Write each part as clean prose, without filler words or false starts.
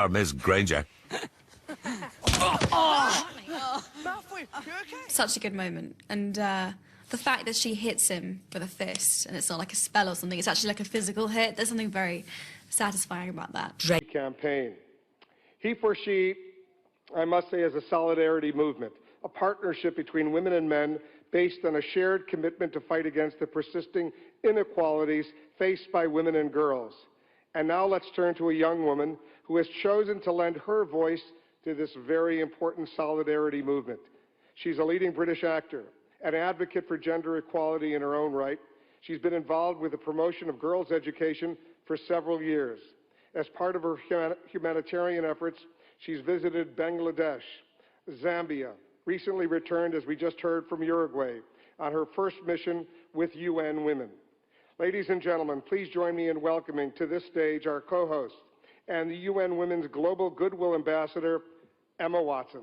Miss Granger. Such a good moment. And the fact that she hits him with a fist, and it's not like a spell or something, it's actually like a physical hit. There's something very satisfying about that. Campaign. He for she, I must say, is a solidarity movement, a partnership between women and men based on a shared commitment to fight against the persisting inequalities faced by women and girls. And now let's turn to a young woman who has chosen to lend her voice to this very important solidarity movement. She's a leading British actor, an advocate for gender equality in her own right. She's been involved with the promotion of girls' education for several years. As part of her humanitarian efforts, she's visited Bangladesh, Zambia, recently returned, as we just heard, from Uruguay on her first mission with UN Women. Ladies and gentlemen, please join me in welcoming to this stage our co-host and the UN Women's Global Goodwill Ambassador, Emma Watson.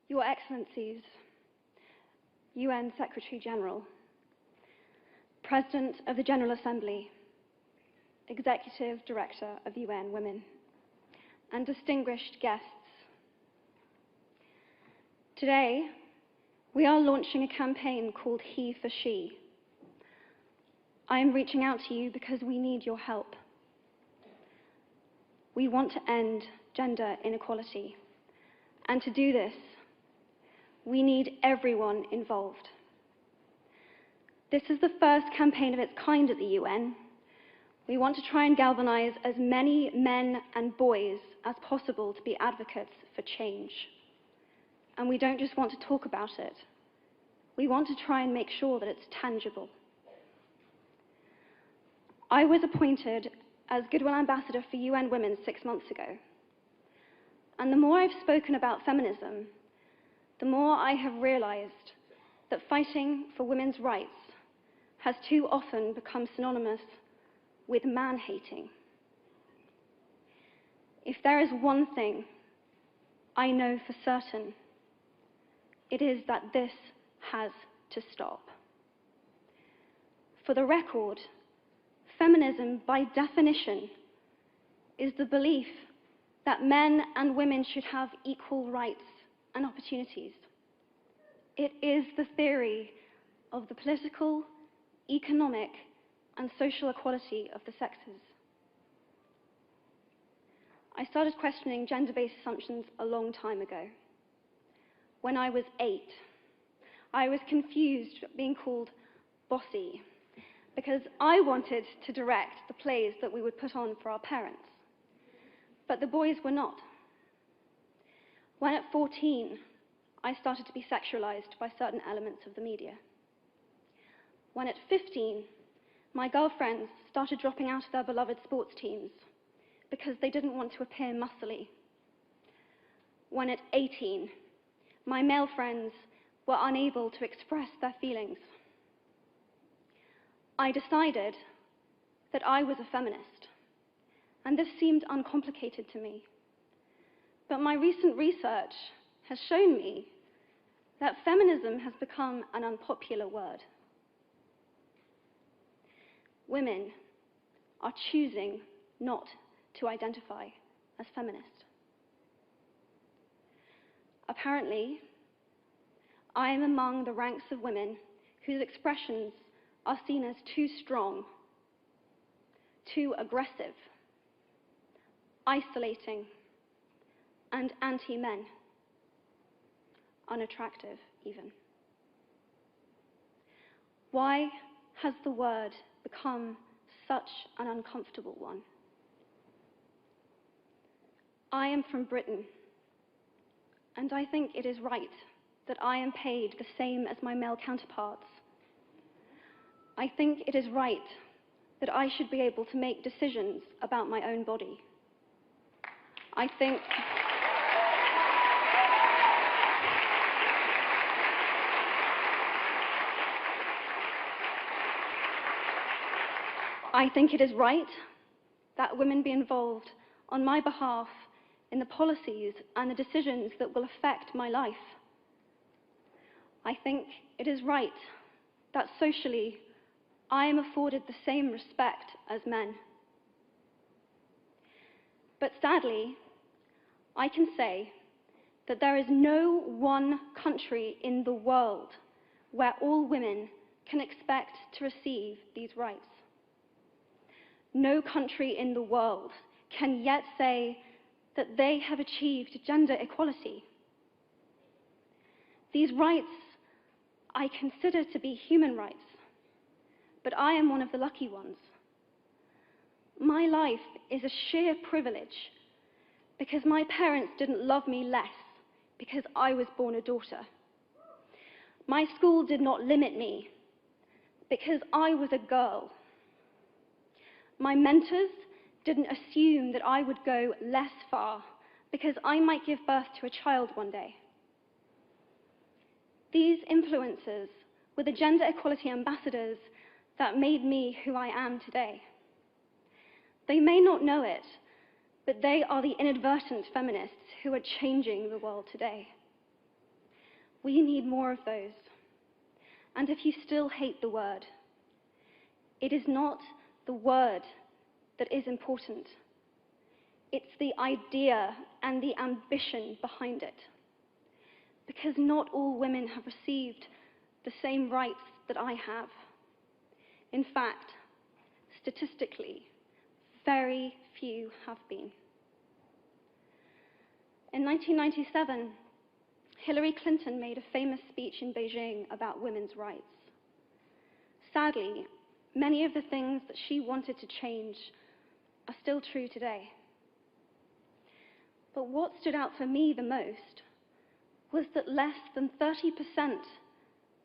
Your Excellencies, UN Secretary General, President of the General Assembly, Executive Director of UN Women, and distinguished guests. Today, we are launching a campaign called He for She. I am reaching out to you because we need your help. We want to end gender inequality, and to do this, we need everyone involved. This is the first campaign of its kind at the UN. We want to try and galvanize as many men and boys as possible to be advocates for change. And we don't just want to talk about it. We want to try and make sure that it's tangible. I was appointed as Goodwill Ambassador for UN Women 6 months ago. And the more I've spoken about feminism, the more I have realized that fighting for women's rights has too often become synonymous with man-hating. If there is one thing I know for certain, it is that this has to stop. For the record, feminism, by definition, is the belief that men and women should have equal rights and opportunities. It is the theory of the political, economic, and social equality of the sexes. I started questioning gender-based assumptions a long time ago. When I was 8, I was confused being called bossy because I wanted to direct the plays that we would put on for our parents, but the boys were not. When at 14, I started to be sexualized by certain elements of the media. When at 15, my girlfriends started dropping out of their beloved sports teams because they didn't want to appear muscly. When at 18, my male friends were unable to express their feelings. I decided that I was a feminist, and this seemed uncomplicated to me. But my recent research has shown me that feminism has become an unpopular word. Women are choosing not to identify as feminist. Apparently, I am among the ranks of women whose expressions are seen as too strong, too aggressive, isolating, and anti-men, unattractive even. Why has the word become such an uncomfortable one? I am from Britain, and I think it is right that I am paid the same as my male counterparts. I think it is right that I should be able to make decisions about my own body. I think it is right that women be involved on my behalf in the policies and the decisions that will affect my life. I think it is right that socially I am afforded the same respect as men. But sadly, I can say that there is no one country in the world where all women can expect to receive these rights. No country in the world can yet say that they have achieved gender equality. These rights I consider to be human rights, but I am one of the lucky ones. My life is a sheer privilege because my parents didn't love me less because I was born a daughter. My school did not limit me because I was a girl. My mentors didn't assume that I would go less far because I might give birth to a child one day. These influences were the gender equality ambassadors that made me who I am today. They may not know it, but they are the inadvertent feminists who are changing the world today. We need more of those. And if you still hate the word, it is not the word that is important. It's the idea and the ambition behind it. Because not all women have received the same rights that I have. In fact, statistically, very few have been. In 1997, Hillary Clinton made a famous speech in Beijing about women's rights. Sadly, many of the things that she wanted to change are still true today. But what stood out for me the most was that less than 30%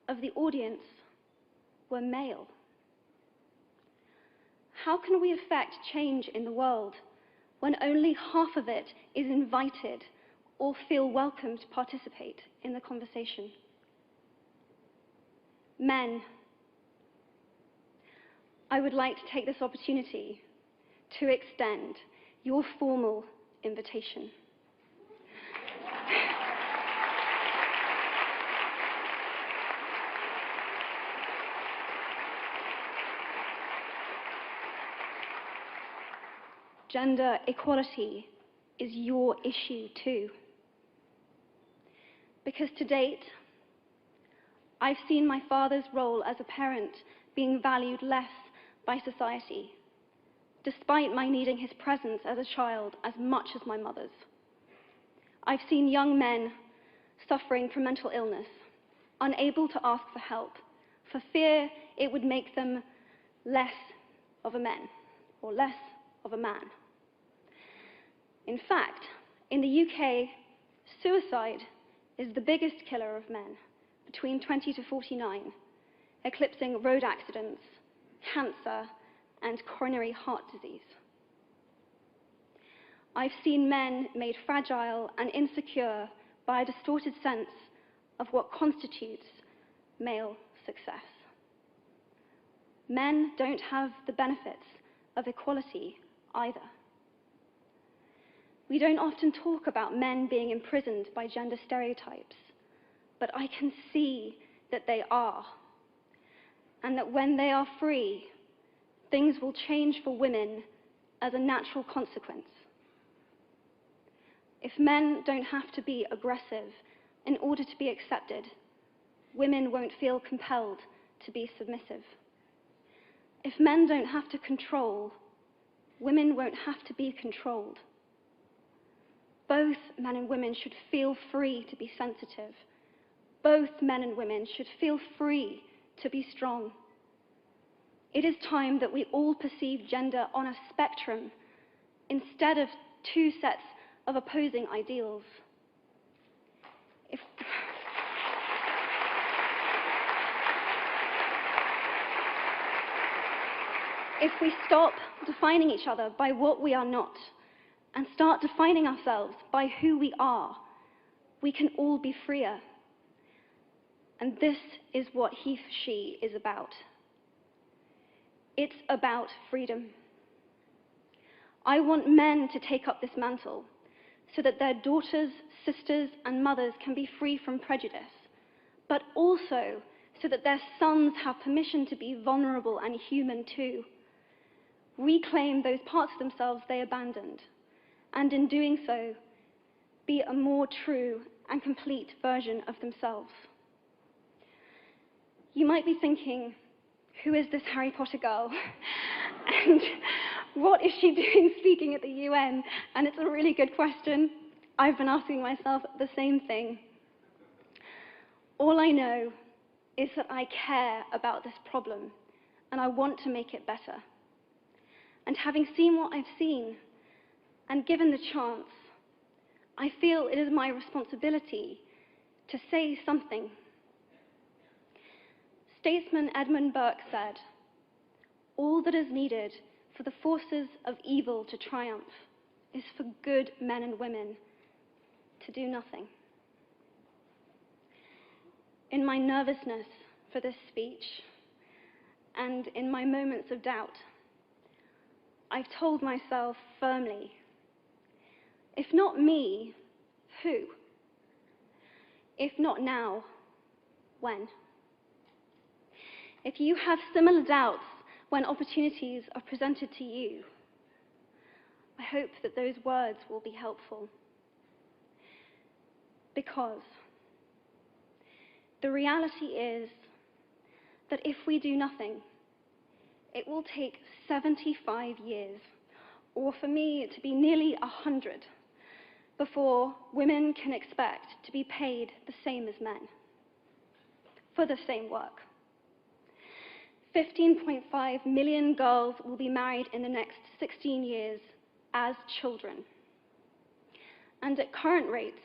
of the audience were male. How can we affect change in the world when only half of it is invited or feel welcome to participate in the conversation? Men, I would like to take this opportunity to extend your formal invitation. Gender equality is your issue too. Because to date, I've seen my father's role as a parent being valued less by society, despite my needing his presence as a child as much as my mother's. I've seen young men suffering from mental illness, unable to ask for help, for fear it would make them less of a man or less of a man. In fact, in the UK, suicide is the biggest killer of men between 20 to 49, eclipsing road accidents, cancer, and coronary heart disease. I've seen men made fragile and insecure by a distorted sense of what constitutes male success. Men don't have the benefits of equality either. We don't often talk about men being imprisoned by gender stereotypes, but I can see that they are, and that when they are free, things will change for women as a natural consequence. If men don't have to be aggressive in order to be accepted, women won't feel compelled to be submissive. If men don't have to control, women won't have to be controlled. Both men and women should feel free to be sensitive. Both men and women should feel free to be strong. It is time that we all perceive gender on a spectrum instead of two sets of opposing ideals. If we stop defining each other by what we are not and start defining ourselves by who we are, we can all be freer. And this is what he/she is about. It's about freedom. I want men to take up this mantle so that their daughters, sisters, and mothers can be free from prejudice, but also so that their sons have permission to be vulnerable and human too. Reclaim those parts of themselves they abandoned, and in doing so, be a more true and complete version of themselves. You might be thinking, who is this Harry Potter girl? And what is she doing speaking at the UN? And it's a really good question. I've been asking myself the same thing. All I know is that I care about this problem, and I want to make it better. And having seen what I've seen, and given the chance, I feel it is my responsibility to say something. Statesman Edmund Burke said, "All that is needed for the forces of evil to triumph is for good men and women to do nothing." In my nervousness for this speech, and in my moments of doubt, I've told myself firmly, if not me, who? If not now, when? If you have similar doubts when opportunities are presented to you, I hope that those words will be helpful. Because the reality is that if we do nothing, it will take 75 years, or for me to be nearly 100, before women can expect to be paid the same as men for the same work. 15.5 million girls will be married in the next 16 years as children. And at current rates,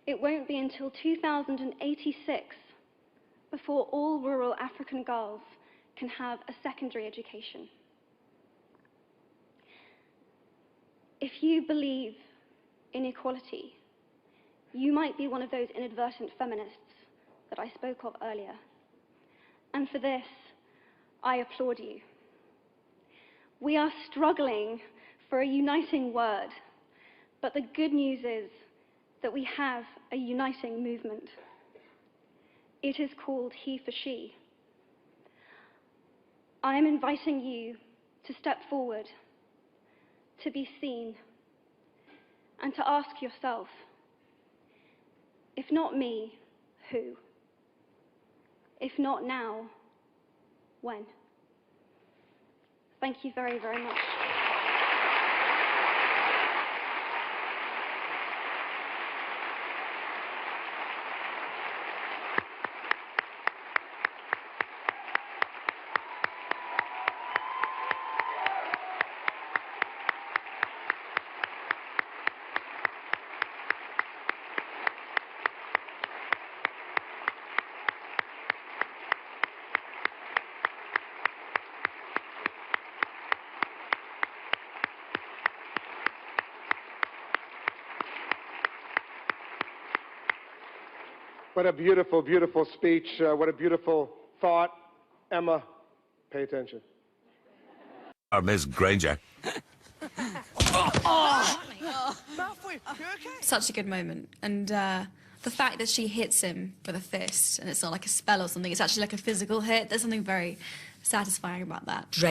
it won't be until 2086 before all rural African girls can have a secondary education. If you believe in equality, you might be one of those inadvertent feminists that I spoke of earlier. And for this, I applaud you. We are struggling for a uniting word, but the good news is that we have a uniting movement. It is called heforshe. I am inviting you to step forward, to be seen, and to ask yourself, if not me, who? If not now, when? Thank you very, very much. What a beautiful, beautiful speech. What a beautiful thought. Emma, pay attention. Miss Granger. Such a good moment. And the fact that she hits him with a fist, and it's not like a spell or something, it's actually like a physical hit. There's something very satisfying about that.